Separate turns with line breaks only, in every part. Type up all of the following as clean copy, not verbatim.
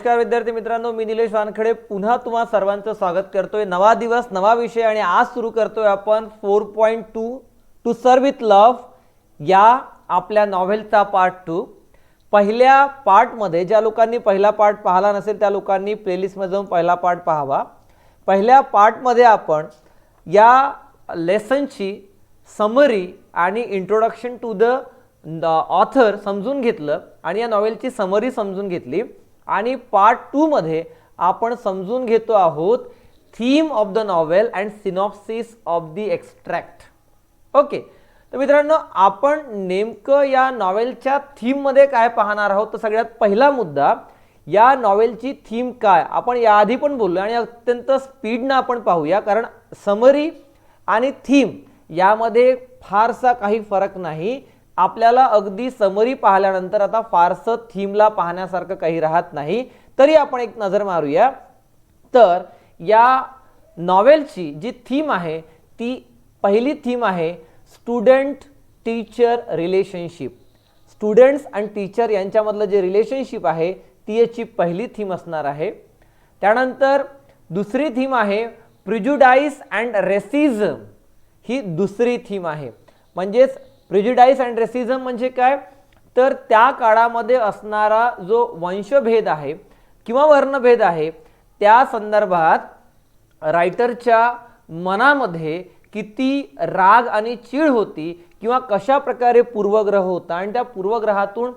नमस्कार विद्यार्थी मित्रांनो, मी निलेश वानखडे पुन्हा तुम्हा सर्वांचं स्वागत करतोय। नवा दिवस नवा विषय आणि आज सुरू करतोय आपण 4.2 टू सर्व विथ लव या आपल्या नॉव्हेलचा पार्ट 2। पहिल्या पार्टमध्ये ज्या लोकांनी पहिला पार्ट पाहिला नसेल त्या लोकांनी प्लेलिस्टमध्ये जाऊन पहिला पार्ट पाहावा। पहिल्या पार्टमध्ये आपण या लेसनची समरी आणि इंट्रोडक्शन टू द ऑथर समजून घेतलं आणि या नॉव्हेलची समरी समजून घेतली आणि पार्ट 2 मध्ये आपण समजून घेतो आहोत theme of the novel and synopsis of the extract. Okay, तर मित्रांनो आपण नेमकं या नॉवेलच्या थीम मध्ये काय पाहणार आहोत। तर सगळ्यात पहिला मुद्दा, या नॉवेलची थीम काय आपण याआधी पण बोललो आणि अत्यंत स्पीडनं आपण पाहूया, कारण समरी आणि थीम यामध्ये फारसा काही फरक नाही। आपल्याला अगदी समरी पाहिल्यानंतर आता फारसं थीमला पाहण्यासारखं काही राहत नाही, तरी आपण एक नजर मारूया। तर या नॉवेलची जी थीम आहे ती पहिली थीम आहे स्टुडंट टीचर रिलेशनशिप। स्टुडंट्स आणि टीचर यांच्यामधलं जे रिलेशनशिप आहे ती याची पहिली थीम असणार आहे। त्यानंतर दुसरी थीम आहे प्रिजुडाइस अँड रेसिझम, ही दुसरी थीम आहे। म्हणजेच प्रिजुडाइस अँड रेसिझम म्हणजे काय, तर त्या काळामध्ये असणारा जो वंशभेद आहे किंवा वर्णभेद आहे त्या संदर्भात रायटरच्या मनामध्ये किती राग आणि चीड होती किंवा कशा प्रकारे पूर्वग्रह होता आणि त्या पूर्वग्रहातून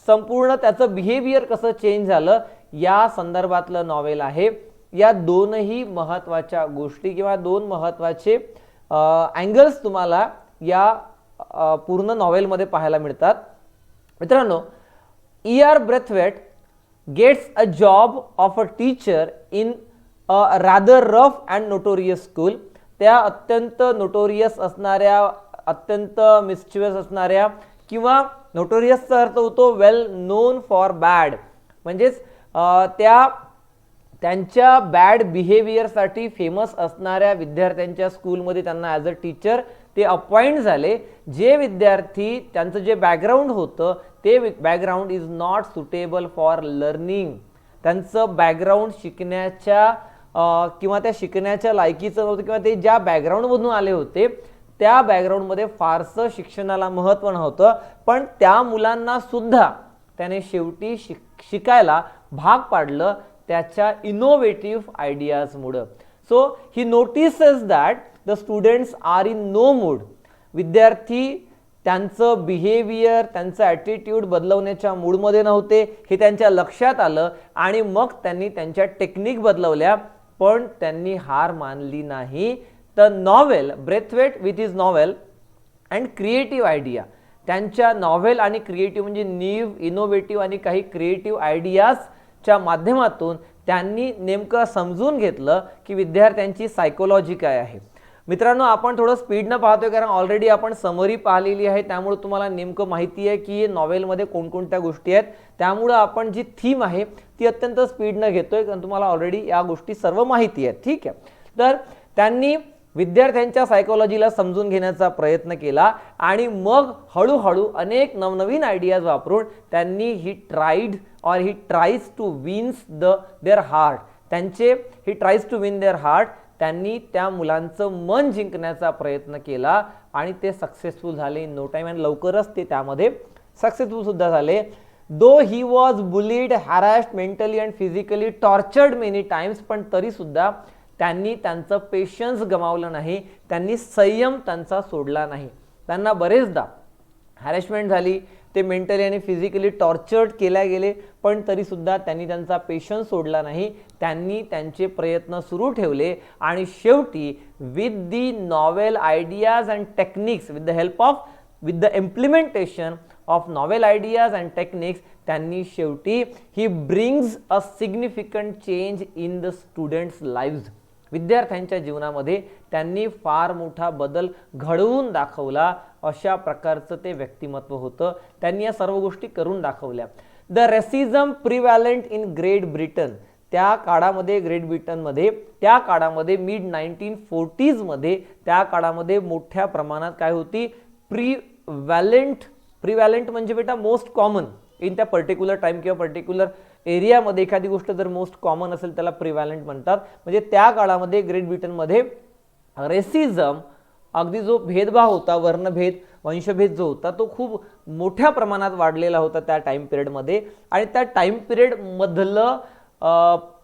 संपूर्ण त्याचं बिहेवियर कसं चेंज झालं या संदर्भातलं नॉवेल आहे। या दोनही महत्त्वाच्या गोष्टी किंवा दोन महत्त्वाचे अँगल्स तुम्हाला या पूर्ण नॉवेलमध्ये पाहायला मिळतात। मित्रांनो, E.R. Braithwaite gets a job of a teacher in a rather rough and notorious school. त्या अत्यंत नोटोरियस असणाऱ्या, अत्यंत मिस्चिवस असणाऱ्या किंवा नोटोरियसचा अर्थ होतो वेल नोन फॉर बॅड, म्हणजेच त्यांच्या बॅड बिहेवियरसाठी फेमस असणाऱ्या विद्यार्थ्यांच्या स्कूलमध्ये त्यांना ॲज अ टीचर ते अपॉइंट झाले। जे विद्यार्थी त्यांचं जे बॅकग्राऊंड होतं ते background is not suitable for learning, त्यांचं बॅकग्राऊंड शिकण्याच्या किंवा त्या शिकण्याच्या लायकीचं नव्हतं किंवा ते ज्या बॅकग्राऊंडमधून आले होते त्या बॅकग्राऊंडमध्ये फारसं शिक्षणाला महत्त्व नव्हतं, पण त्या मुलांना सुद्धा त्याने शेवटी शिकायला भाग पाडलं त्याच्या इनोव्हेटिव्ह आयडियाजमुळं। So he notices that the students are in no mood, विद्यार्थी त्यांचं बिहेवियर त्यांचं ॲटिट्यूड बदलवण्याच्या मूडमध्ये नव्हते हे त्यांच्या लक्षात आलं आणि मग त्यांनी त्यांच्या टेक्निक बदलवल्या, पण त्यांनी हार मानली नाही। The novel Braithwaite with his novel and creative idea, त्यांच्या नॉव्हेल आणि क्रिएटिव्ह म्हणजे न्यू इनोव्हेटिव्ह आणि काही क्रिएटिव्ह आयडियाजच्या माध्यमातून त्यांनी नेमकं समजून घेतलं की विद्यार्थ्यांची सायकोलॉजी काय आहे। मित्रांनो, आपण थोडं स्पीडनं पाहतोय कारण ऑलरेडी आपण समरी पाहिलेली आहे, त्यामुळे तुम्हाला नेमकं माहिती आहे की नॉवेलमध्ये कोणकोणत्या गोष्टी आहेत। त्यामुळं आपण जी थीम आहे ती अत्यंत स्पीडनं घेतोय कारण तुम्हाला ऑलरेडी या गोष्टी सर्व माहिती आहेत, ठीक आहे। तर त्यांनी विद्यार्थ्यांच्या सायकोलॉजीला समजून घेण्याचा प्रयत्न केला आणि मग हळूहळू अनेक नवनवीन आयडियाज वापरून त्यांनी he tries to wins their heart, त्यांनी त्या मुलांचं मन जिंकण्याचा प्रयत्न केला आणि ते सक्सेसफुल झाले इन नो टाइम, आणि लवकरच ते त्यामध्ये सक्सेसफुल सुद्धा झाले। Though he was bullied, harassed, mentally and physically tortured many times, पण तरी सुद्धा त्यांनी त्यांचं पेशन्स गमावलं नाही, त्यांनी संयम त्यांचा सोडला नाही। त्यांना बरेचदा हॅरेसमेंट झाली, ते मेंटली आणि फिजिकली टॉर्चर्ड केल्या गेले, पण तरी सुद्धा त्यांनी त्यांचा पेशन्स सोडला नाही, त्यांनी त्यांचे प्रयत्न सुरू ठेवले आणि शेवटी with the novel ideas and techniques, with the implementation of novel ideas and techniques, त्यांनी शेवटी he brings a significant change in the students lives, विद्यार्थ्यांच्या जीवनामध्ये त्यांनी फार मोठा बदल घडवून दाखवला। अशा प्रकारचं ते व्यक्तिमत्व होतं, त्यांनी या सर्व गोष्टी करून दाखवल्या। The racism prevalent in Great Britain, त्या काळामध्ये ग्रेट ब्रिटनमध्ये त्या काळामध्ये मिड 1940s मध्ये त्या काळामध्ये मोठ्या प्रमाणात काय होती, प्रिव्हॅलंट म्हणजे बेटा मोस्ट कॉमन इन त्या पर्टिक्युलर टाइम किंवा पर्टिक्युलर एरियामध्ये एखादी गोष्ट जर मोस्ट कॉमन असेल त्याला प्रिव्हॅलंट म्हणतात. म्हणजे त्या काळामध्ये ग्रेट ब्रिटनमध्ये रेसिझम, अगदी जो भेदभाव होता, वर्णभेद, वंशभेद जो होता तो खूप मोठ्या प्रमाणात वाढलेला होता त्या टाइम पिरियडमध्ये. आणि त्या टाइम पिरियडमधलं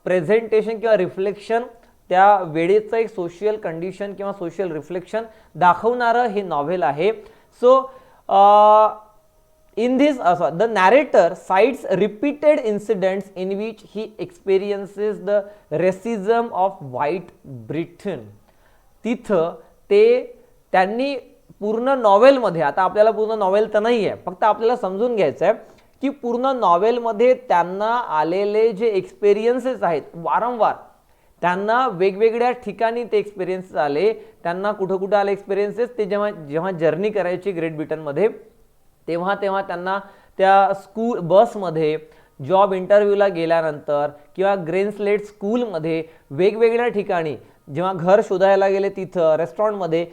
प्रेझेंटेशन किंवा रिफ्लेक्शन, त्या वेळेचं एक सोशल कंडिशन किंवा सोशल रिफ्लेक्शन दाखवणारं हे नॉव्हेल आहे. So in this the narrator cites repeated incidents in which he experiences the racism of white Britain. तिथं ते त्यांनी पूर्ण नॉवेलमध्ये, आता आपल्याला पूर्ण नॉवेल तर नाही आहे, फक्त आपल्याला समजून घ्यायचं आहे की पूर्ण नॉवेलमध्ये त्यांना आलेले जे एक्सपिरियन्सेस आहेत, वारंवार त्यांना वेगवेगळ्या ठिकाणी ते एक्सपिरियन्सेस आले. त्यांना कुठं कुठं आले एक्सपिरियन्सेस, ते जेव्हा जेव्हा जर्नी करायची ग्रेट ब्रिटनमध्ये, तेव्हा तेव्हा त्यांना त्या स्कूल बसमध्ये, जॉब इंटरव्ह्यूला गेल्यानंतर किंवा ग्रेनस्लेट स्कूलमध्ये, वेगवेगळ्या ठिकाणी जेव्हा घर शोधायला गेले तिथं, रेस्टॉरंटमध्ये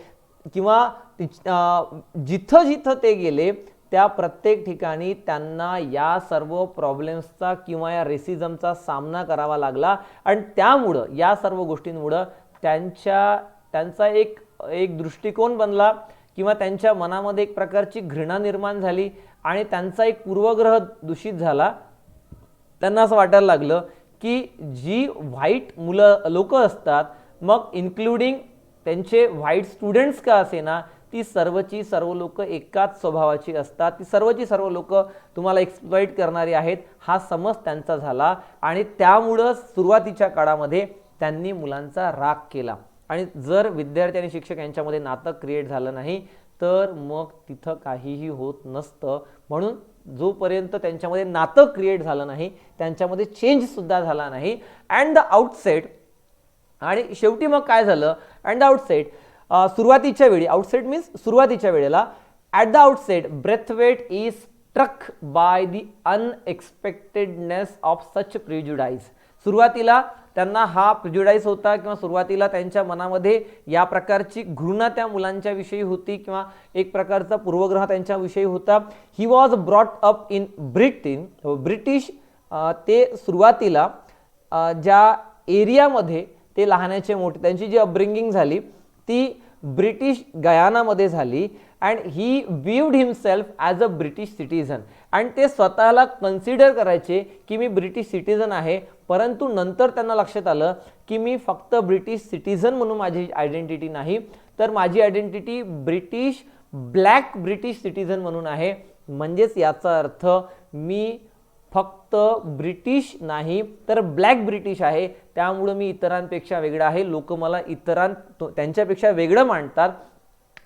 किंवा जिथं जिथं ते गेले त्या प्रत्येक ठिकाणी त्यांना या सर्व प्रॉब्लेम्सचा किंवा या रेसिझमचा सामना करावा लागला. आणि त्यामुळं, या सर्व गोष्टींमुळं त्यांचा एक दृष्टिकोन बनला किंवा त्यांच्या मनामध्ये एक प्रकारची घृणा निर्माण झाली आणि त्यांचा एक पूर्वग्रह दूषित झाला. त्यांना असं वाटायला लागलं की जी व्हाईट लोक असतात, मग इन्क्लुडिंग त्यांचे व्हाईट स्टुडंट्स का असेना, ती सर्वची सर्व लोक एकाच स्वभावाची असतात, ती सर्वची सर्व लोक तुम्हाला एक्सप्लॉइट करणारी आहेत, हा समज त्यांचा झाला. आणि त्यामुळं सुरुवातीच्या काळामध्ये त्यांनी मुलांचा राग केला. आणि जर विद्यार्थी आणि शिक्षक यांच्यामध्ये नातं क्रिएट झालं नाही तर मग तिथं काहीही होत नसतं. म्हणून जोपर्यंत त्यांच्यामध्ये नातं क्रिएट झालं नाही, त्यांच्यामध्ये चेंज सुद्धा झाला नाही, अँड द आउटसेट, आणि शेवटी मग काय झालं, अँड द आउटसेट, सुरुवातीच्या वेळी, आउटसेट मीन्स सुरुवातीच्या वेळेला, at the outset Braithwaite is struck by the unexpectedness of such prejudice. सुरुवातीला त्यांना हा प्रिज्युडाइज होता किंवा सुरुवातीला त्यांच्या मनामध्ये या प्रकारची घृणा त्या मुलांच्या विषयी होती किंवा एक प्रकारचा पूर्वग्रह त्यांच्याविषयी होता. He was brought up in British. ते सुरुवातीला ज्या एरियामध्ये ते लहानाचे मोठे, त्यांची जी अपब्रिंगिंग झाली ती ब्रिटिश गयानामध्ये झाली. And he viewed himself as a British citizen. आणि ते स्वतःला कन्सिडर करायचे की मी ब्रिटिश सिटीजन आहे, परंतु नंतर त्यांना लक्षात आलं की मी फक्त ब्रिटिश सिटीजन म्हणून माझी आयडेंटिटी नाही, तर माझी आयडेंटिटी ब्लॅक ब्रिटिश सिटीजन म्हणून आहे. म्हणजेच याचा अर्थ मी फक्त ब्रिटिश नाही तर ब्लॅक ब्रिटिश आहे, त्यामुळं मी इतरांपेक्षा वेगळा आहे, लोक मला त्यांच्यापेक्षा वेगळं मानतात.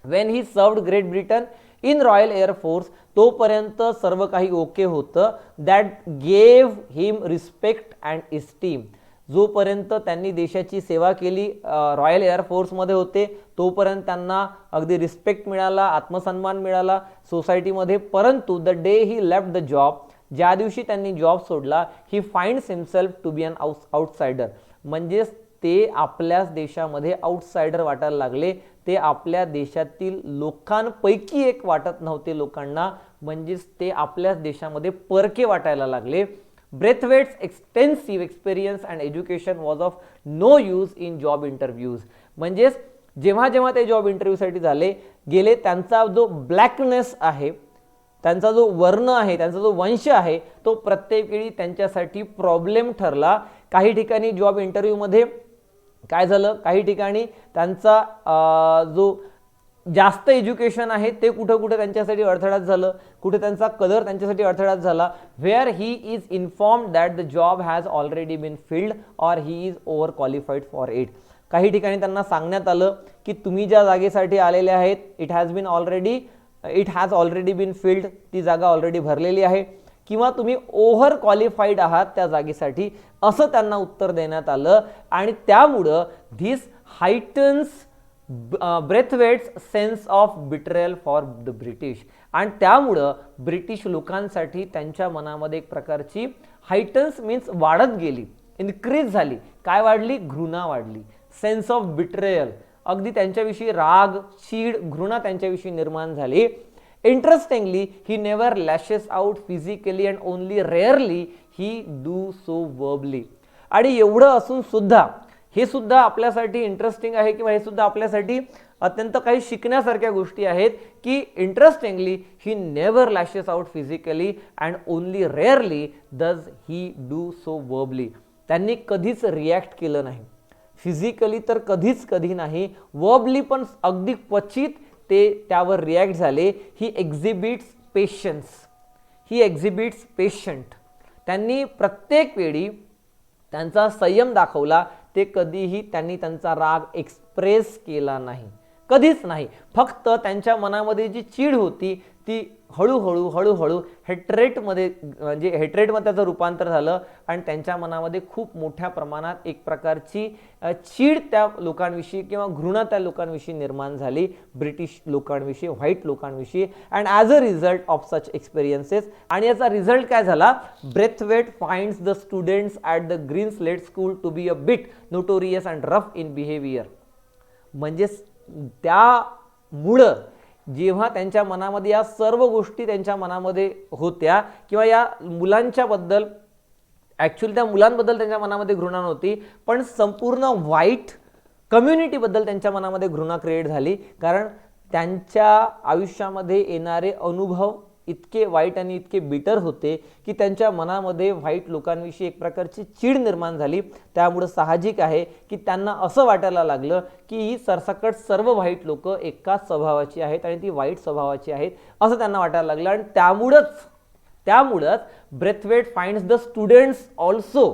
When he served great Britain in royal air force, तोपर्यंत सर्व काही ओके होतं. That gave him respect and esteem. जोपर्यंत त्यांनी देशाची सेवा केली, रॉयल एअरफोर्समध्ये होते, तोपर्यंत त्यांना अगदी रिस्पेक्ट मिळाला, आत्मसन्मान मिळाला सोसायटीमध्ये. परंतु the day he left the job, ज्या दिवशी त्यांनी जॉब सोडला, he finds himself to be an outsider. म्हणजेच ते आपल्याच देशामध्ये आउटसाइडर वाटायला लागले. ते आपल्या देशातील लोकांपैकी एक वाटत नव्हते लोकांना, म्हणजेच ते आपल्याच देशामध्ये परके वाटायला लागले. Braithwaite's extensive experience and education was of no use in job interviews. म्हणजेच जेव्हा जेव्हा ते जॉब इंटरव्ह्यूसाठी गेले, त्यांचा जो ब्लॅकनेस आहे, त्यांचा जो वर्ण आहे, त्यांचा जो वंश आहे, तो प्रत्येक वेळी त्यांच्यासाठी प्रॉब्लेम ठरला. काही ठिकाणी जॉब इंटरव्ह्यूमध्ये काय झालं, काही ठिकाणी त्यांचा जो जास्त एज्युकेशन आहे ते कुठं कुठं त्यांच्यासाठी अडथळ्यात झालं, कुठे त्यांचा कलर त्यांच्यासाठी अडथळ्यात झाला. Where he is informed that the job has already been filled or he is overqualified for it. काही ठिकाणी त्यांना सांगण्यात आलं की तुम्ही ज्या जागेसाठी आलेले आहेत, it has already been field, ती जागा ऑलरेडी भरलेली आहे, किंवा तुम्ही ओव्हर क्वालिफाईड आहात त्या जागेसाठी, असं त्यांना उत्तर देण्यात आलं. आणि त्यामुळं this heightens Braithwaite's sense of betrayal for the British. आणि त्यामुळं ब्रिटिश लोकांसाठी त्यांच्या मनामध्ये एक प्रकारची हायटन्स मीन्स वाढत गेली, इन्क्रीज झाली. काय वाढली? घृणा वाढली. सेन्स ऑफ बिट्रेयल, अगदी त्यांच्याविषयी राग, चीड, घृणा त्यांच्याविषयी निर्माण झाली. Interestingly, he never lashes out physically and only rarely he do so verbally. आणि एवढं असून सुद्धा हे सुद्धा आपल्यासाठी इंटरेस्टिंग आहे किंवा हे सुद्धा आपल्यासाठी अत्यंत काही शिकण्यासारख्या गोष्टी आहेत की interestingly he never lashes out physically and only rarely does he do so verbally. त्यांनी कधीच रिॲक्ट केलं नाही फिजिकली, तर कधी नाही, वर्बली पण अगदी क्वचित ते त्यावर रिॲक्ट झाले. ही एक्झिबिट्स पेशन्स, ही एक्झिबिट्स पेशंट. त्यांनी प्रत्येक वेळी त्यांचा संयम दाखवला. ते कधीही त्यांनी त्यांचा राग एक्सप्रेस केला नाही, कधीच नाही. फक्त त्यांच्या मनामध्ये जी चीड होती ती हळूहळू हेट्रेटमध्ये, म्हणजे हेट्रेटमध्ये त्याचं रूपांतर झालं आणि त्यांच्या मनामध्ये खूप मोठ्या प्रमाणात एक प्रकारची चीड त्या लोकांविषयी किंवा घृणा त्या लोकांविषयी निर्माण झाली, ब्रिटिश लोकांविषयी, व्हाईट लोकांविषयी. And as a result of such experiences, आणि याचा रिझल्ट काय झाला, Braithwaite finds the students at the green slate school to be a bit notorious and rough in behaviour. म्हणजे त्यामुळं जेव्हा त्यांच्या मनामध्ये या सर्व गोष्टी त्यांच्या मनामध्ये होत्या किंवा या मुलांच्याबद्दल, ॲक्च्युअली त्या मुलांबद्दल त्यांच्या मनामध्ये घृणा नव्हती, पण संपूर्ण व्हाईट कम्युनिटीबद्दल त्यांच्या मनामध्ये घृणा क्रिएट झाली. कारण त्यांच्या आयुष्यामध्ये येणारे अनुभव इतके वाईट आणि इतके बिटर होते की त्यांच्या मनामध्ये व्हाईट लोकांविषयी एक प्रकारची चीड निर्माण झाली. त्यामुळे साहजिक आहे की त्यांना असं वाटायला लागलं की ही सरसकट सर्व व्हाईट लोक एकाच स्वभावाची आहेत आणि ती वाईट स्वभावाची आहेत असं त्यांना वाटायला लागलं. आणि त्यामुळंच Braithwaite finds the students also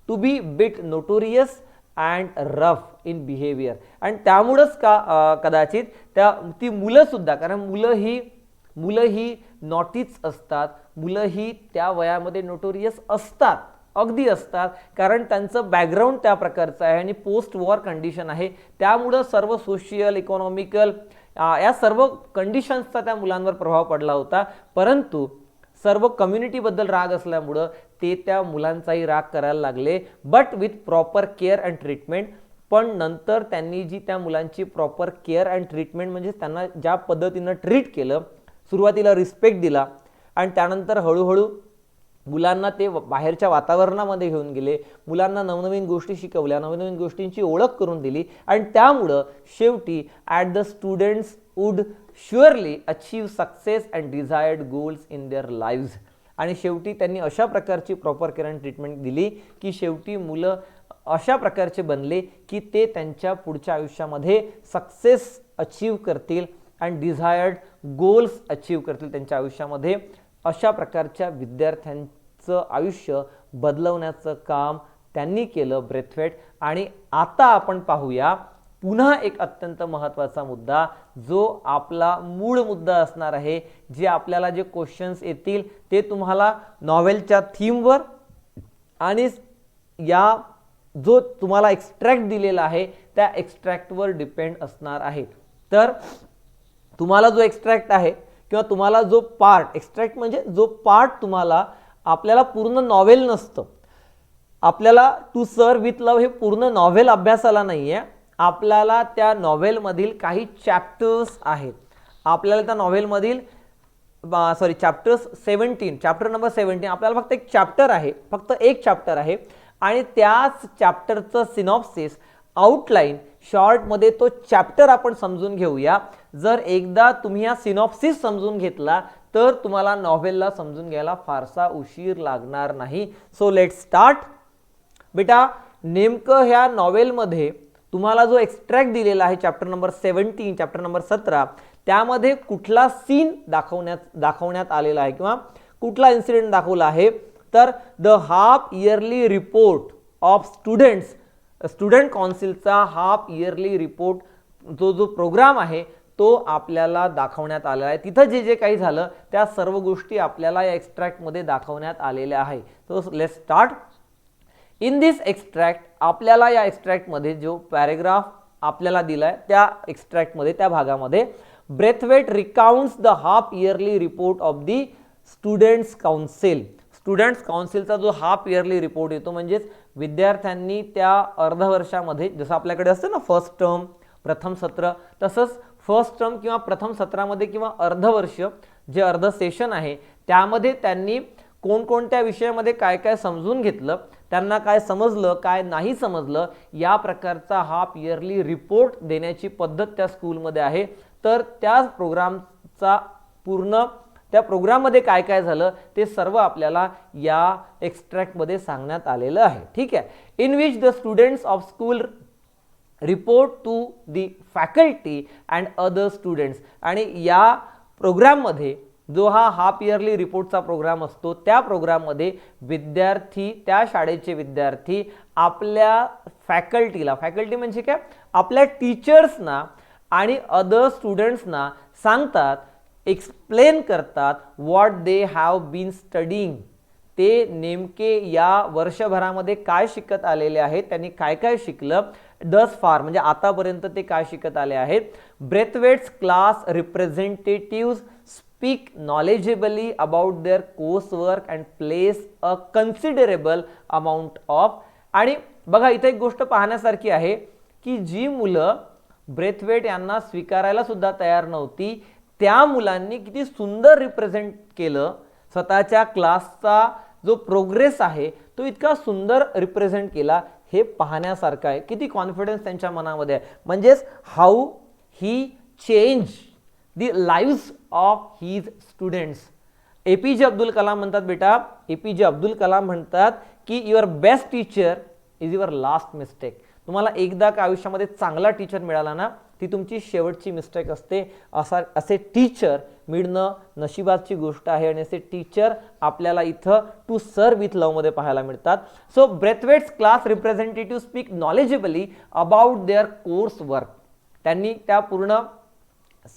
to be bit notorious and rough in behaviour. आणि त्यामुळंच कदाचित ती मुलंसुद्धा, कारण मुलं ही नॉटीच असतात, मुलं ही त्या वयामध्ये नोटोरियस असतात, अगदी असतात, कारण त्यांचं बॅकग्राऊंड त्या प्रकारचं आहे आणि पोस्ट वॉर कंडिशन आहे. त्यामुळं सर्व सोशियल, इकॉनॉमिकल या सर्व कंडिशन्सचा त्या मुलांवर प्रभाव पडला होता. परंतु सर्व कम्युनिटीबद्दल राग असल्यामुळं ते त्या मुलांचाही राग करायला लागले, but with proper care and treatment. पण नंतर त्यांनी जी त्या मुलांची प्रॉपर केअर अँड ट्रीटमेंट, म्हणजे त्यांना ज्या पद्धतीनं ट्रीट केलं, सुरुवातीला रिस्पेक्ट दिला आणि त्यानंतर हळूहळू मुलांना ते बाहेरच्या वातावरणामध्ये घेऊन गेले, मुलांना नवनवीन गोष्टी शिकवल्या, नवनवीन गोष्टींची ओळख करून दिली. आणि त्यामुळं शेवटी at the students would surely achieve success and desired goals in their leaves. आणि शेवटी त्यांनी अशा प्रकारची प्रॉपर केअर अँड ट्रीटमेंट दिली की शेवटी मुलं अशा प्रकारचे बनले की ते त्यांच्या पुढच्या आयुष्यामध्ये सक्सेस अचीव करतील अँड डिझायर्ड गोल्स अचीव करतील त्यांच्या आयुष्यामध्ये. अशा प्रकारच्या विद्यार्थ्यांचं आयुष्य बदलवण्याचं काम त्यांनी केलं, ब्रेथवेट. आणि आता आपण पाहूया पुन्हा एक अत्यंत महत्त्वाचा मुद्दा, जो आपला मूळ मुद्दा असणार आहे. जे आपल्याला जे क्वेश्चन्स येतील ते तुम्हाला नॉव्हेलच्या थीमवर आणि या जो तुम्हाला एक्स्ट्रॅक्ट दिलेला आहे त्या एक्स्ट्रॅक्टवर डिपेंड असणार आहे. तर तुम्हाला जो एक्स्ट्रॅक्ट आहे किंवा तुम्हाला जो पार्ट, एक्स्ट्रॅक्ट म्हणजे जो पार्ट तुम्हाला, आपल्याला पूर्ण नॉव्हेल नसतं, आपल्याला टू सर्व विथ लव्ह हे पूर्ण नॉव्हेल अभ्यासाला नाही आहे, आपल्याला त्या नॉव्हेलमधील काही चॅप्टर्स आहेत, आपल्याला त्या नॉव्हेलमधील चॅप्टर्स 17, चॅप्टर नंबर 17, आपल्याला फक्त एक चॅप्टर आहे, फक्त एक चॅप्टर आहे आणि त्याच चॅप्टरचं सिनॉप्सिस, आउटलाईन, शॉर्टमध्ये तो चॅप्टर आपण समजून घेऊया. जर एकदा तुम्ही हा सिनॉप्सिस समजून घेतला तर तुम्हाला नॉव्हेलला समजून घ्यायला फारसा उशीर लागणार नाही. So let's start. बेटा, नेमकं ह्या नॉव्हेलमध्ये तुम्हाला जो एक्स्ट्रॅक्ट दिलेला आहे चॅप्टर नंबर 17, चॅप्टर नंबर 17, त्यामध्ये कुठला सीन दाखवण्यात आलेला आहे किंवा कुठला इन्सिडेंट दाखवला आहे, तर the half yearly report of student काउन्सिलचा हाफ इयरली रिपोर्ट जो प्रोग्राम आहे तो आपल्याला दाखवण्यात आलेला आहे. तिथं जे काही झालं त्या सर्व गोष्टी आपल्याला या एक्स्ट्रॅक्टमध्ये दाखवण्यात आलेल्या आहे. So let's start. In this extract, आपल्याला या एक्स्ट्रॅक्टमध्ये जो पॅरेग्राफ आपल्याला दिलाय त्या एक्स्ट्रॅक्टमध्ये, त्या भागामध्ये, Braithwaite recounts the half yearly report of the students council. Students काउन्सिलचा जो हाफ इयरली रिपोर्ट येतो, म्हणजेच विद्यार्थ्यांनी त्या अर्धवर्षामध्ये, जसं आपल्याकडे असतं ना फर्स्ट टर्म, प्रथम सत्र, तसंच फर्स्ट टर्म किंवा प्रथम सत्रामध्ये किंवा अर्धवर्ष जे अर्ध सेशन आहे त्यामध्ये त्यांनी कोणकोणत्या विषयामध्ये काय काय समजून घेतलं, त्यांना काय समजलं काय नाही समजलं, या प्रकारचा हाफ इयरली रिपोर्ट देण्याची पद्धत त्या स्कूलमध्ये आहे. तर त्या प्रोग्रामचा पूर्ण त्या प्रोग्राममध्ये काय काय झालं ते सर्व आपल्याला या एक्स्ट्रॅक्टमध्ये सांगण्यात आलेलं आहे. ठीक आहे. In which the students of school report to the faculty and other students. आणि या प्रोग्राममध्ये जो हा हाफ इयरली रिपोर्टचा प्रोग्राम असतो त्या प्रोग्राममध्ये विद्यार्थी, त्या शाळेचे विद्यार्थी आपल्या फॅकल्टीला, फॅकल्टी म्हणजे काय, आपल्या टीचर्सना आणि अदर स्टुडंट्सना सांगतात, एक्सप्लेन करतात what they have been studying. ते नेमके या वर्षभरामध्ये काय शिकत आलेले आहेत, त्यांनी काय काय शिकलं दस फार, म्हणजे आतापर्यंत ते काय शिकत आले आहेत. Braithwaite's class representative speak knowledgeably about their coursework and place a considerable amount of. आणि बघा इथे एक गोष्ट पाहण्यासारखी आहे की जी मुलं ब्रेथवेट यांना स्वीकारायला सुद्धा तयार नव्हती, त्या मुलांनी किती सुंदर रिप्रेझेंट केलं स्वतःच्या क्लासचा जो प्रोग्रेस आहे तो इतका सुंदर रिप्रेझेंट केला, हे पाहण्यासारखं आहे. किती कॉन्फिडन्स त्यांच्या मनामध्ये आहे. म्हणजेच how he change the lives of his students. APJ Abdul Kalam म्हणतात, बेटा APJ अब्दुल कलाम म्हणतात की your best teacher is your last mistake. तुम्हाला एकदा का आयुष्यामध्ये चांगला टीचर मिळाला ना, ती तुमची शेवटची मिस्टेक असते. असे टीचर मिळणं नशिबाची गोष्ट आहे आणि असे टीचर आपल्याला इथं टू सर्व विथ लव मध्ये पाहायला मिळतात. So Braithwaite's class representative speak knowledgeably about their course work. त्यांनी त्या पूर्ण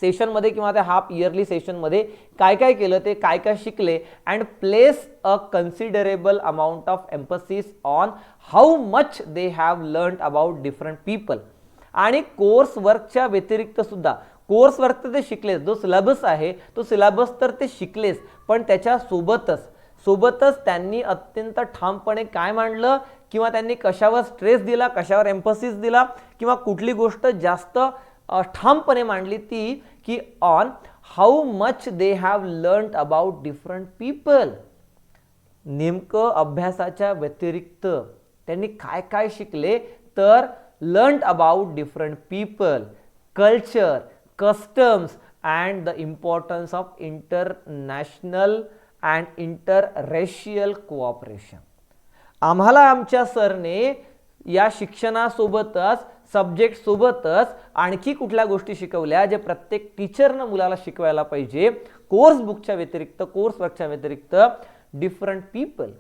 सेशनमध्ये किंवा त्या हाफ इयरली सेशनमध्ये काय काय केलं, ते काय काय शिकले, and place a considerable amount of emphasis on how much they have learned about different people. आणि कोर्स वर्कच्या व्यतिरिक्त सुद्धा, कोर्स वर्क तर ते शिकलेच, जो सिलेबस आहे तो सिलेबस तर ते शिकलेच, पण त्याच्या सोबतच त्यांनी अत्यंत ठामपणे काय मांडलं किंवा त्यांनी कशावर स्ट्रेस दिला, कशावर एम्फसिस दिला किंवा कुठली गोष्ट जास्त ठामपणे मांडली, ती की on how much they have learned about different people. नेमकं अभ्यासाच्या व्यतिरिक्त त्यांनी काय काय शिकले, तर learned about different people, culture, customs and the importance of international and interracial cooperation. आम्हाला आमच्या सरने या शिक्षणासोबतच, सब्जेक्ट सोबतच आणखी कुठल्या गोष्टी शिकवल्या जे प्रत्येक टीचरनं मुलाला शिकवायला पाहिजे. कोर्स बुकच्या व्यतिरिक्त, कोर्स वर्कच्या व्यतिरिक्त डिफरंट पीपल,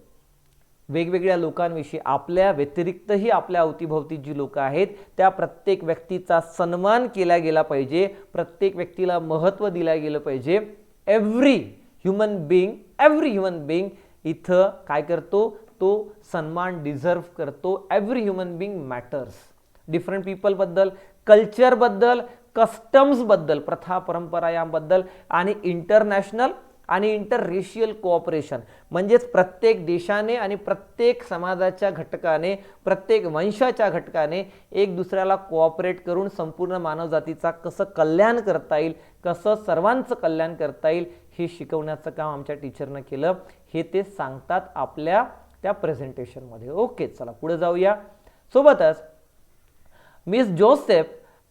वेगवेगळ्या लोकांविषयी, आपल्या व्यतिरिक्तही आपल्या अवतीभोवती जी लोक आहेत त्या प्रत्येक व्यक्तीचा सन्मान केला गेला पाहिजे, प्रत्येक व्यक्तीला महत्त्व दिलं गेलं पाहिजे. एव्हरी ह्युमन बिईंग इथं काय करतो, तो सन्मान डिझर्व करतो. Every human being matters. Different पीपलबद्दल, कल्चरबद्दल, कस्टम्सबद्दल, प्रथा परंपरा याबद्दल, आणि इंटरनॅशनल आणि इंटररेशियल कोऑपरेशन, म्हणजेच प्रत्येक देशाने आणि प्रत्येक समाजाच्या घटकाने, प्रत्येक वंशाच्या घटकाने एक दुसऱ्याला कोऑपरेट करून संपूर्ण मानवजातीचा कसं कल्याण करता येईल, कसं सर्वांचं कल्याण करता येईल, हे शिकवण्याचं काम आमच्या टीचरनं केलं. हे ते सांगतात आपल्या त्या प्रेझेंटेशनमध्ये. ओके, चला पुढे जाऊया. सोबतच Miss Joseph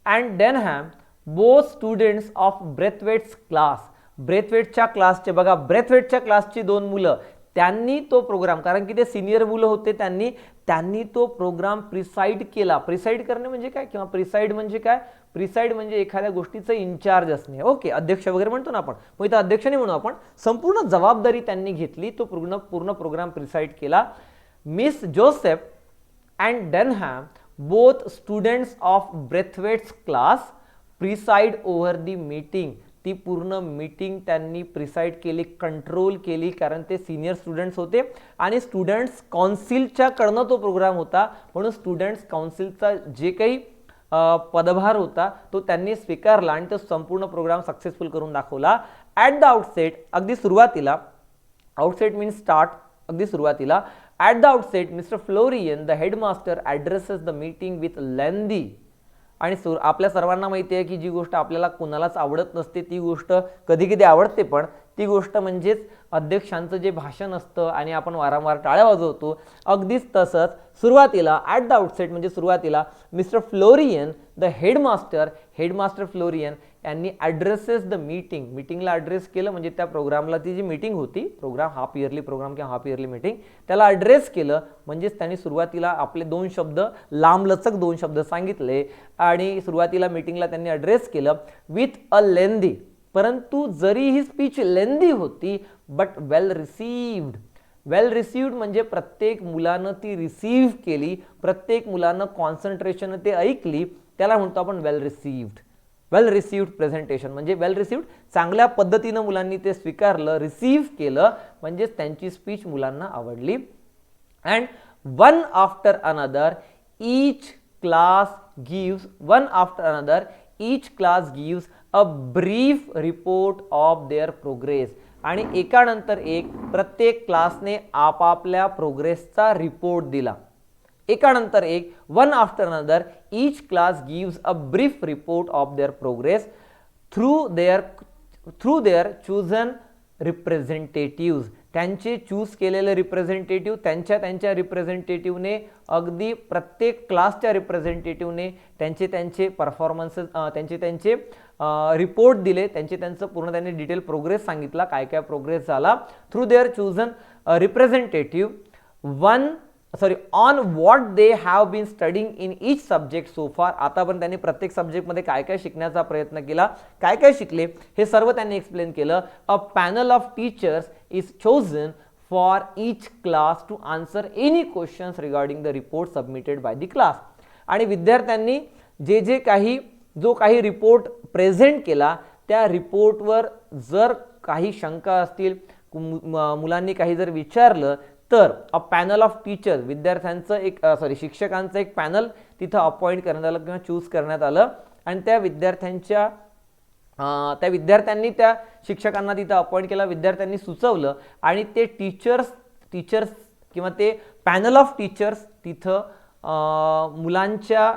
and Denham, both students of Braithwaite's class. ब्रेथवेटच्या क्लासचे, बघा ब्रेथवेटच्या क्लासची दोन मुलं, त्यांनी तो प्रोग्राम, कारण की ते सिनियर मुलं होते, त्यांनी तो प्रोग्राम प्रिसाइड केला. प्रिसाइड करणे म्हणजे काय किंवा प्रिसाइड म्हणजे काय, प्रिसाइड म्हणजे एखाद्या गोष्टीचं इन्चार्ज असणे. ओके, अध्यक्ष वगैरे म्हणतो ना आपण, मग इथं अध्यक्ष नाही म्हणू आपण, संपूर्ण जबाबदारी त्यांनी घेतली, तो पूर्ण प्रोग्राम प्रिसाइड केला. Miss Joseph and Denham, both students of Braithwaite's class, preside over the meeting. ती पूर्ण मीटिंग त्यांनी प्रिसाइड केली, कंट्रोल केली, कारण ते सिनियर स्टुडंट्स होते आणि स्टुडंट्स काउन्सिलच्या कडनं तो प्रोग्राम होता, म्हणून स्टुडंट्स काउन्सिलचा जे काही पदभार होता तो त्यांनी स्वीकारला आणि तो संपूर्ण प्रोग्राम सक्सेसफुल करून दाखवला. ॲट द आउटसेट, अगदी सुरुवातीला, आउटसेट मीन्स स्टार्ट, अगदी सुरुवातीला, at the outset mister Florian the headmaster addresses the meeting with लेंदी. आणि आपल्या सर्वांना माहिती आहे की जी गोष्ट आपल्याला कोणालाच आवडत नसते ती गोष्ट कधी कधी आवडते, पण ती गोष्ट म्हणजेच अध्यक्षांचं जे भाषण असतं आणि आपण वारंवार टाळ्या वाजवतो, अगदीच तसंच सुरुवातीला ॲट द आउटसेट म्हणजे सुरुवातीला mister Florian the headmaster Florian यांनी ॲड्रेसेस द मीटिंगला ॲड्रेस केलं, म्हणजे त्या प्रोग्रामला ती जी मीटिंग होती, प्रोग्राम हाफ इयरली प्रोग्राम किंवा हाफ इयरली मीटिंग, त्याला ॲड्रेस केलं. म्हणजेच त्यांनी सुरुवातीला आपले 2 शब्द लांबलचक 2 शब्द सांगितले आणि सुरुवातीला मीटिंगला त्यांनी ॲड्रेस केलं विथ अ लेंदी. परंतु जरी ही स्पीच लेंदी होती बट वेल रिसिव्ड म्हणजे प्रत्येक मुलानं ती रिसीव्ह केली, प्रत्येक मुलानं कॉन्सन्ट्रेशन ते ऐकली, त्याला म्हणतो आपण वेल रिसिव्ड प्रेझेंटेशन. म्हणजे वेल रिसिव्ड चांगल्या पद्धतीनं मुलांनी ते स्वीकारलं, रिसीव्ह केलं, म्हणजेच त्यांची स्पीच मुलांना आवडली. And one after another each class gives a brief report of their progress. आणि एकानंतर एक प्रत्येक क्लासने आपापल्या प्रोग्रेसचा रिपोर्ट दिला. एकानंतर एक one after another each class gives a brief report of their progress through their chosen representatives. त्यांचे चूज केलेले रिप्रेझेंटेटिव्ह त्यांच्या रिप्रेझेंटेटिव्हने अगदी प्रत्येक क्लासच्या रिप्रेझेंटेटिव्हने त्यांचे परफॉर्मन्सेस त्यांचे रिपोर्ट दिले, त्यांचं पूर्ण त्यांनी डिटेल प्रोग्रेस सांगितला, काय काय प्रोग्रेस झाला. Through their chosen representative on what they have been studying in each subject so far. आतापर्यंत त्यांनी प्रत्येक सब्जेक्टमध्ये काय काय शिकण्याचा प्रयत्न केला, काय काय शिकले, हे सर्व त्यांनी एक्सप्लेन केलं. A panel of teachers is chosen for each class to answer any questions regarding the report submitted by the class. आणि विद्यार्थ्यांनी जो काही रिपोर्ट प्रेझेंट केला, त्या रिपोर्टवर जर काही शंका असतील, मुलांनी काही जर विचारलं, तर अ पॅनल ऑफ टीचर्स विद्यार्थ्यांचं शिक्षकांचं एक पॅनल तिथं अपॉइंट करण्यात आलं किंवा चूज करण्यात आलं. आणि त्या विद्यार्थ्यांनी त्या शिक्षकांना तिथं अपॉइंट केला, विद्यार्थ्यांनी सुचवलं आणि ते टीचर्स किंवा ते पॅनल ऑफ टीचर्स तिथं मुलांच्या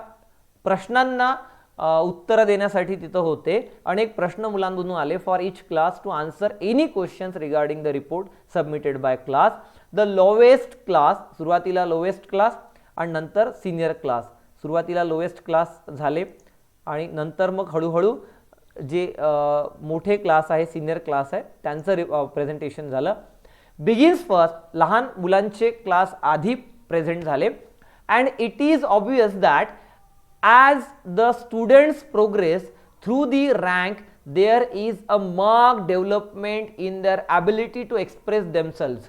प्रश्नांना उत्तर देण्यासाठी तिथं होते. अनेक प्रश्न मुलांमधून आले for each class to answer any questions regarding the report submitted by class. The lowest class, सुरुवातीला लोवेस्ट क्लास आणि नंतर सिनियर क्लास. सुरुवातीला लोवेस्ट क्लास झाले आणि नंतर मग हळूहळू जे मोठे क्लास आहे, सिनियर क्लास आहे, त्यांचं प्रेझेंटेशन झालं. बिगिन्स फर्स्ट, लहान मुलांचे क्लास आधी प्रेझेंट झाले. And it is obvious that as the students progress through the rank, there is a marked development in their ability to express themselves.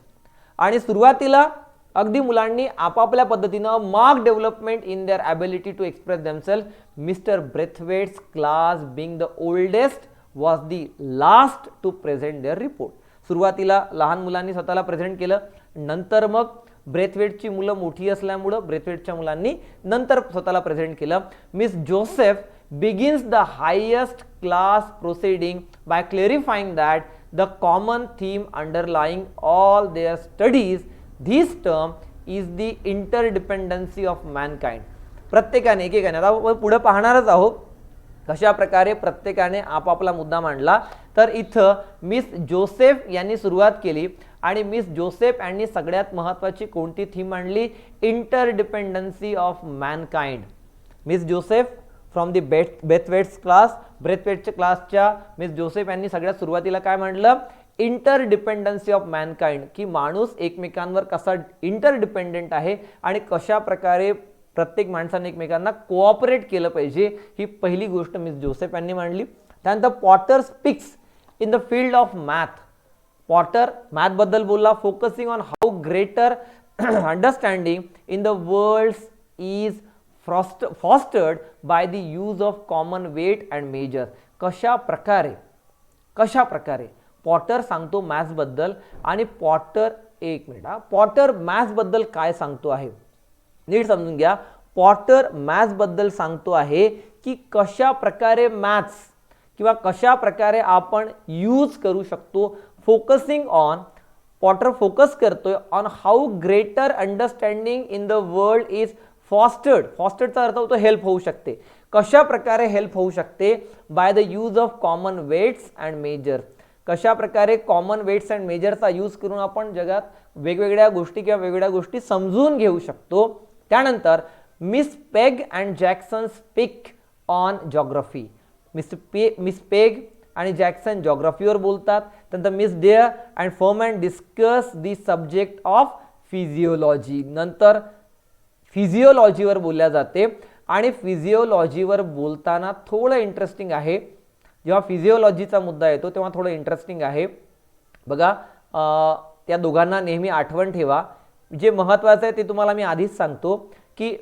आणि सुरुवातीला अगदी मुलांनी आपापल्या पद्धतीनं mark development in their ability to express themselves. Mister Braithwaite's class being the oldest was the last to present their report. सुरुवातीला लहान मुलांनी स्वतःला प्रेझेंट केलं, नंतर मग ब्रेथवेटची मुलं मोठी असल्यामुळं ब्रेथवेटच्या मुलांनी नंतर स्वतःला प्रेझेंट केलं. Miss Joseph begins the highest class proceeding by clarifying that the common theme underlying all their studies this term is the interdependency of mankind. प्रत्येकाने एकेकाने आता पुढे पाहणारच आहोत कशा प्रकारे प्रत्येकाने आपापला मुद्दा मांडला. तर इथं मिस जोसेफ यांनी सुरुवात केली आणि मिस जोसेफ यांनी सगळ्यात महत्त्वाची कोणती थीम मांडली? Interdependency of mankind. Miss Joseph from the Braithwaite's class, ब्रेथवेटच्या क्लासच्या मिस जोसेफ यांनी सगळ्यात सुरुवातीला काय मांडलं? इंटरडिपेंडन्सी ऑफ मॅनकाइंड, की माणूस एकमेकांवर कसा इंटरडिपेंडेंट आहे आणि कशा प्रकारे प्रत्येक माणसाने एकमेकांना कोऑपरेट केलं पाहिजे, ही पहिली गोष्ट मिस जोसेफ यांनी मांडली. त्यानंतर Potter speaks in the field of math. Potter मॅथबद्दल बोलला, focusing on how greater understanding in the world is fostered by the use of common weight and measure. कशा प्रकारे पॉटर सांगतो मॅथ्सबद्दल आणि पॉटर मॅथ्सबद्दल काय सांगतो आहे नीट समजून घ्या. पॉटर मॅथ्सबद्दल सांगतो आहे की कशा प्रकारे मॅथ्स किंवा कशा प्रकारे आपण यूज करू शकतो. फोकसिंग ऑन, पॉटर फोकस करतोय on how greater understanding in the world is fostered. फॉस्टर्डचा अर्थ होतो हेल्प होऊ शकते. कशा प्रकारे हेल्प होऊ शकते? By the use of common weights and measure. कशा प्रकारे कॉमन वेट्स अँड मेजरचा यूज करून आपण जगात वेगवेगळ्या गोष्टी किंवा वेगवेगळ्या गोष्टी समजून घेऊ शकतो. त्यानंतर Miss Peg and Jackson speak on geography. Miss Peg आणि जॅक्सन जॉग्राफीवर बोलतात. त्यानंतर Miss Dare and Furman discuss the subject of physiology. नंतर फिजिओलॉजीवर बोलल्या जाते आणि फिजिओलॉजीवर बोलताना थोडं इंटरेस्टिंग आहे. जेव्हा फिजिओलॉजीचा मुद्दा येतो तेव्हा थोडं इंटरेस्टिंग आहे बघा. त्या दोघांना नेहमी आठवण ठेवा. जे महत्त्वाचं आहे ते तुम्हाला मी आधीच सांगतो की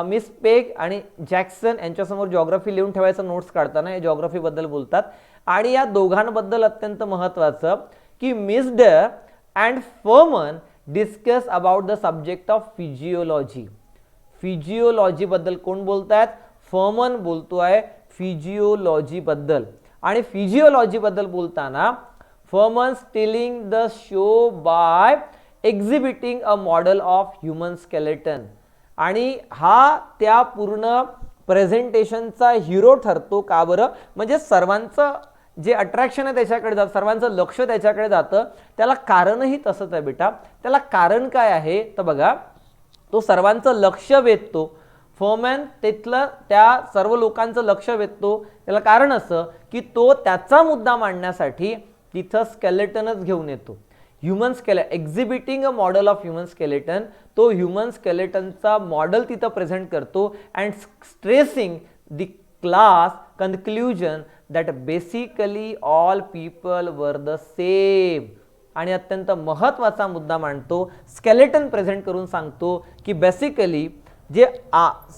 मिस पेग आणि जॅक्सन यांच्यासमोर जॉग्राफी लिहून ठेवायचं नोट्स काढताना हे जॉग्राफीबद्दल बोलतात. आणि या दोघांबद्दल अत्यंत महत्त्वाचं की Miss Dare and Furman discuss about the subject of physiology. फिजिओलॉजीबद्दल कोण बोलतायत? फर्मन बोलतोय फिजिओलॉजीबद्दल. आणि फिजिओलॉजीबद्दल बोलताना Furman stealing the show by exhibiting a model of human skeleton. आणि हा त्या पूर्ण प्रेझेंटेशनचा हिरो ठरतो. का बरं? म्हणजे सर्वांचं जे अट्रॅक्शन आहे त्याच्याकडे जातं, सर्वांचं लक्ष त्याच्याकडे जातं. त्याला कारणही तसंच आहे बेटा. त्याला कारण काय आहे तर बघा, तो सर्वांचं लक्ष वेधतो. फर्मॅन तिथलं त्या सर्व लोकांचं लक्ष वेधतो. त्याला कारण असं की तो त्याचा मुद्दा मांडण्यासाठी तिथं स्केलेटनच घेऊन येतो. Human exhibiting a model of human skeleton. तो ह्युमन स्केलेटनचा मॉडेल तिथं प्रेझेंट करतो and stressing the class conclusion that basically all people were the same. आणि अत्यंत महत्त्वाचा मुद्दा मांडतो, स्केलेटन प्रेझेंट करून सांगतो की बेसिकली जे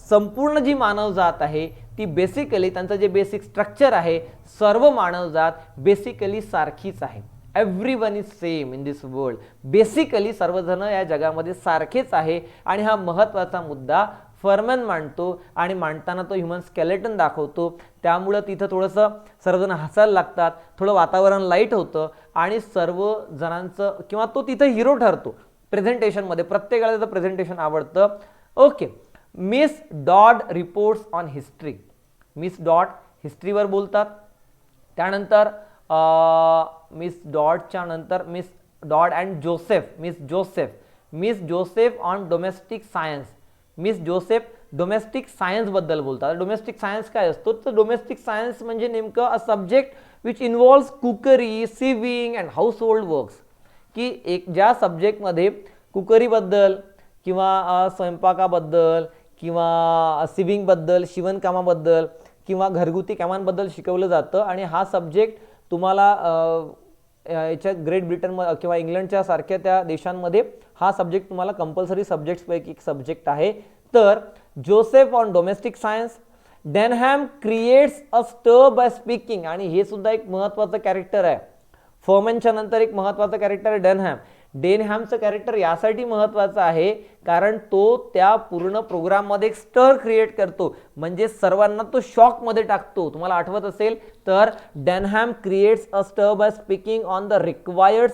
संपूर्ण जी मानवजात आहे ती बेसिकली त्यांचं जे बेसिक स्ट्रक्चर आहे, सर्व मानवजात बेसिकली सारखीच आहे. Everyone is same in this world. Basically सर्वजण या जगामध्ये सारखेच आहे. आणि हा महत्त्वाचा मुद्दा फर्मॅन मांडतो आणि मांडताना तो ह्युमन स्केलेटन दाखवतो. त्यामुळं तिथं थोडंसं सर्वजण हसायला लागतात, थोडं वातावरण लाईट होतं आणि सर्व जणांचं किंवा तो तिथं हिरो ठरतो प्रेझेंटेशनमध्ये. प्रत्येकाला त्याचं प्रेझेंटेशन आवडतं. Okay. Miss Dodd reports on history. Miss Dodd हिस्ट्रीवर बोलतात. त्यानंतर मिस डॉडच्या नंतर Miss Dodd and Miss Joseph on domestic science. Miss Joseph domestic सायन्सबद्दल बोलतात. डोमेस्टिक सायन्स काय असतो तर डोमेस्टिक सायन्स म्हणजे नेमकं a subject which involves cookery, swimming and house hold works. की एक ज्या सब्जेक्टमध्ये कुकरीबद्दल किंवा स्वयंपाकाबद्दल किंवा सिविंगबद्दल, शिवणकामाबद्दल किंवा घरगुती कामांबद्दल शिकवलं जातं. आणि हा सब्जेक्ट तुम्हाला याच्या ग्रेट ब्रिटन किंवा इंग्लंडच्या सारख्या त्या देशांमध्ये हा सब्जेक्ट तुम्हाला कंपल्सरी सब्जेक्ट्सपैकी एक सब्जेक्ट आहे. तर Joseph on domestic science. Denham creates a stir by speaking. आणि हे सुद्धा एक महत्त्वाचं कॅरेक्टर आहे. फर्मॅनच्या नंतर एक महत्त्वाचं कॅरेक्टर आहे डेनहॅम. डेनहॅमचं कॅरेक्टर यासाठी महत्त्वाचं आहे कारण तो त्या पूर्ण प्रोग्राममध्ये एक स्टर क्रिएट करतो. म्हणजे सर्वांना तो शॉकमध्ये टाकतो. तुम्हाला आठवत असेल तर डेनहॅम creates a stir by speaking on the required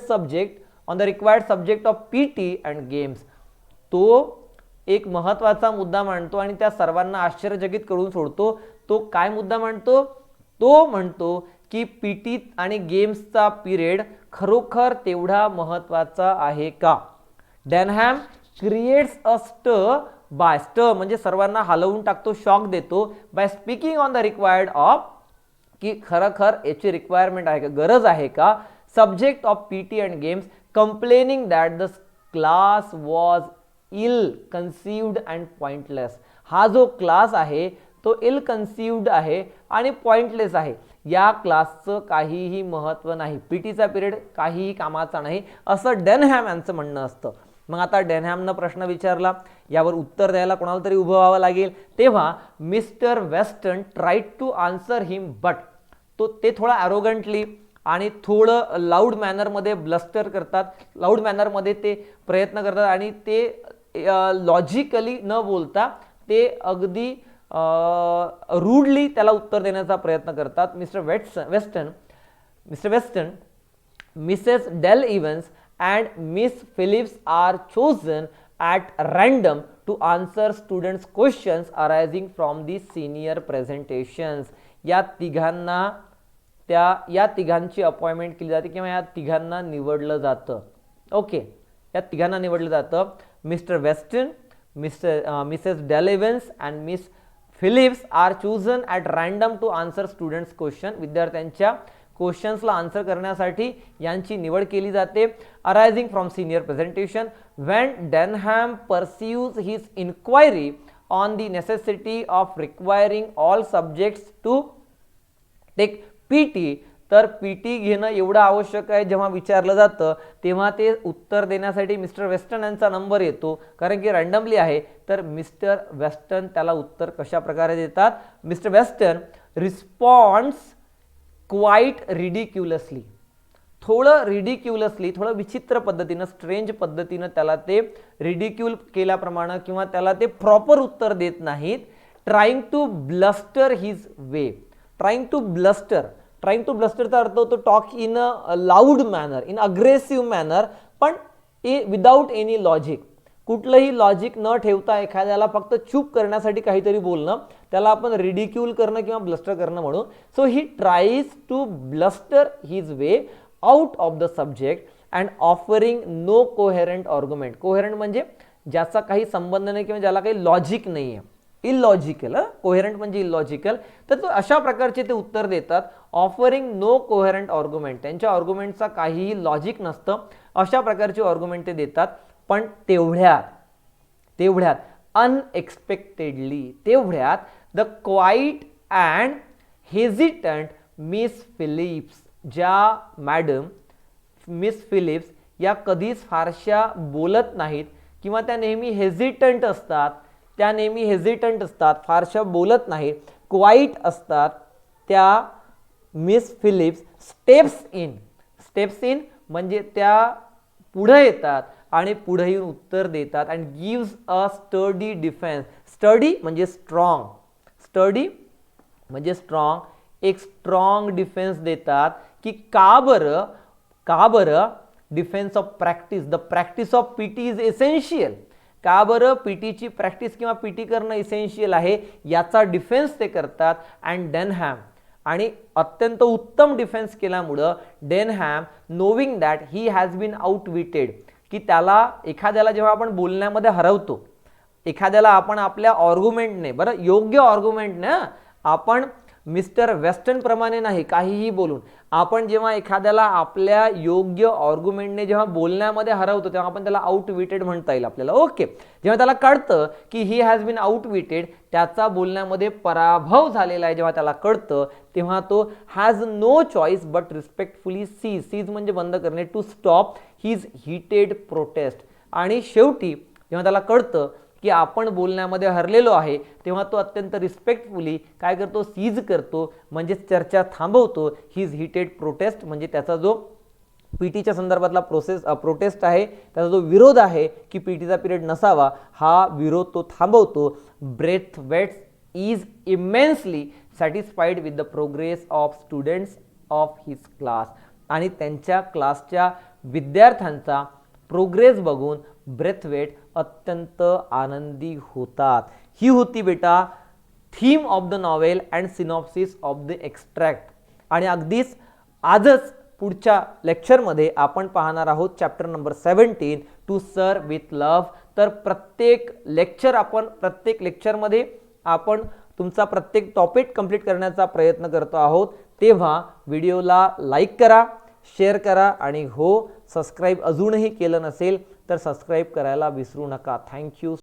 subject of PT and games. तो एक महत्त्वाचा मुद्दा मांडतो आणि त्या सर्वांना आश्चर्यचकित करून सोडतो. तो काय मुद्दा मांडतो? तो म्हणतो की पीटी आणि गेम्सचा पिरियड खरोखर तेवढा महत्त्वाचा आहे का? डेनहॅम क्रिएट्स अ स्टर म्हणजे सर्वांना हलवून टाकतो, शॉक देतो. By speaking on the required of की खरोखर याची रिक्वायरमेंट आहे का, गरज आहे का, subject of PT and games, complaining that the class was ill conceived and pointless. हा जो क्लास आहे तो इल कन्सिव्ड आहे आणि पॉइंटलेस आहे. या क्लासचं काहीही महत्त्व नाही, पीटीचा पिरियड काहीही कामाचा नाही, असं डेनहॅम यांचं म्हणणं असतं. मग आता डेनहॅमनं प्रश्न विचारला, यावर उत्तर द्यायला कोणाला तरी उभं व्हावं लागेल. तेव्हा mister Weston tried to answer him but ते थोडं ॲरोगंटली आणि थोडं लाऊड मॅनरमध्ये ब्लस्टर करतात. लाऊड मॅनरमध्ये ते प्रयत्न करतात आणि ते लॉजिकली न बोलता ते अगदी रूडली त्याला उत्तर देण्याचा प्रयत्न करतात. Mister Weston, Mrs Dale Evans and Miss Phillips are chosen at random to answer students questions arising from the senior presentations. या तिघांना या तिघांची अपॉइंटमेंट केली जाते किंवा या तिघांना निवडलं जातं. ओके, या तिघांना निवडलं जातं. Mister Weston, Mrs Dale Evans and Miss Phillips are chosen at random to answer students question. विद्यार्थ्यांच्या क्वेश्चन्सला आन्सर करण्यासाठी यांची निवड केली जाते. Arising from senior presentation when Denham pursues his inquiry on the necessity of requiring all subjects to take PT. तर PT घेणं एवढं आवश्यक आहे जेव्हा विचारलं जातं तेव्हा ते उत्तर देण्यासाठी मिस्टर वेस्टन यांचा नंबर येतो, कारण की रँडमली आहे. तर मिस्टर वेस्टन त्याला उत्तर कशा प्रकारे देतात? मिस्टर वेस्टन रिस्पॉन्ड्स क्वाईट रिडिक्युलसली, थोडं विचित्र पद्धतीनं, स्ट्रेंज पद्धतीनं त्याला ते रिडिक्यूल केल्याप्रमाणे किंवा त्याला ते प्रॉपर उत्तर देत नाहीत. Trying to bluster his way. Trying to ब्लस्टरचा अर्थ होतो talk in a loud manner, in aggressive manner, पण विदाऊट एनी लॉजिक. कुठलंही लॉजिक न ठेवता एखाद्याला फक्त चूप करण्यासाठी काहीतरी बोलणं, त्याला आपण रिडिक्यूल करणं किंवा ब्लस्टर करणं म्हणू. So he tries to bluster his way out of the subject and offering no coherent argument. Coherent म्हणजे ज्याचा काही संबंध नाही किंवा ज्याला काही लॉजिक नाही आहे. इलॉजिकल, कोहेरंट म्हणजे इलॉजिकल. तर तो अशा प्रकारचे ते उत्तर देतात. ऑफरिंग नो कोहेरंट आर्ग्युमेंट, त्यांच्या आर्ग्युमेंटचा काहीही लॉजिक नसतं, अशा प्रकारचे आर्ग्युमेंट ते देतात. पण तेवढ्यात unexpectedly, the quiet and hesitant miss Phillips, ज्या मॅडम मिस फिलिप्स या कधीच फारशा बोलत नाहीत किंवा त्या नेहमी हेजिटंट असतात, फारशा बोलत नाहीत, क्वाईट असतात, त्या मिस फिलिप्स स्टेप्स इन म्हणजे त्या पुढे येतात आणि पुढे येऊन उत्तर देतात. And gives a study defence. Study म्हणजे स्ट्रॉंग, एक स्ट्रॉंग डिफेन्स देतात की का बरं defence of practice, the practice of PT is essential. का बरं पीटीची प्रॅक्टिस किंवा पीटी करणं इसेन्शियल आहे याचा डिफेन्स ते करतात. अँड डेनहॅम, आणि अत्यंत उत्तम डिफेन्स केल्यामुळं Denham knowing that he has been outwitted, की त्याला एखाद्याला जेव्हा आपण बोलण्यामध्ये हरवतो, एखाद्याला आपण आपल्या आर्ग्युमेंटने, बरं योग्य आर्ग्युमेंटने, आपण मिस्टर वेस्टन प्रमाणे नाही काहीही बोलून, आपण जेव्हा एखाद्याला आपल्या योग्य आर्ग्युमेंटने जेव्हा बोलण्यामध्ये हरवतो तेव्हा आपण त्याला आउटविटेड म्हणता येईल आपल्याला. ओके, जेव्हा त्याला कळतं की ही हॅज बीन आउटविटेड, त्याचा बोलण्यामध्ये पराभव झालेला आहे, जेव्हा त्याला कळतं तेव्हा तो has no choice but respectfully ceases म्हणजे बंद करणे, to stop his heated protest. आणि शेवटी जेव्हा त्याला कळतं की आपण बोलण्यामध्ये हरलेलो आहे तेव्हा तो अत्यंत रिस्पेक्टफुली काय करतो? सीज करतो, म्हणजे चर्चा थांबवतो. हिज हीटेड प्रोटेस्ट म्हणजे त्याचा जो पीटीच्या संदर्भातला प्रोटेस्ट आहे, त्याचा जो विरोध आहे की पीटीचा पिरियड नसावा, हा विरोध तो थांबवतो. Braithwaite's is immensely satisfied with the progress of students of his class. आणि त्यांच्या क्लासच्या विद्यार्थ्यांचा प्रोग्रेस बघून ब्रेथवेट अत्यंत आनंदी होतात. ही होती बेटा theme of the novel and synopsis of the extract. आणि अगदीच आजच पुढच्या लेक्चरमध्ये आपण पाहणार आहोत chapter number 17 to sir with love. तर प्रत्येक लेक्चरमध्ये आपण तुमचा प्रत्येक टॉपिक कंप्लीट करण्याचा प्रयत्न करतो आहोत. तेव्हा व्हिडिओला लाईक करा, शेअर करा आणि हो, सबस्क्राईब अजूनही केलं नसेल तर सबस्क्राईब करायला विसरू नका. थँक्यू.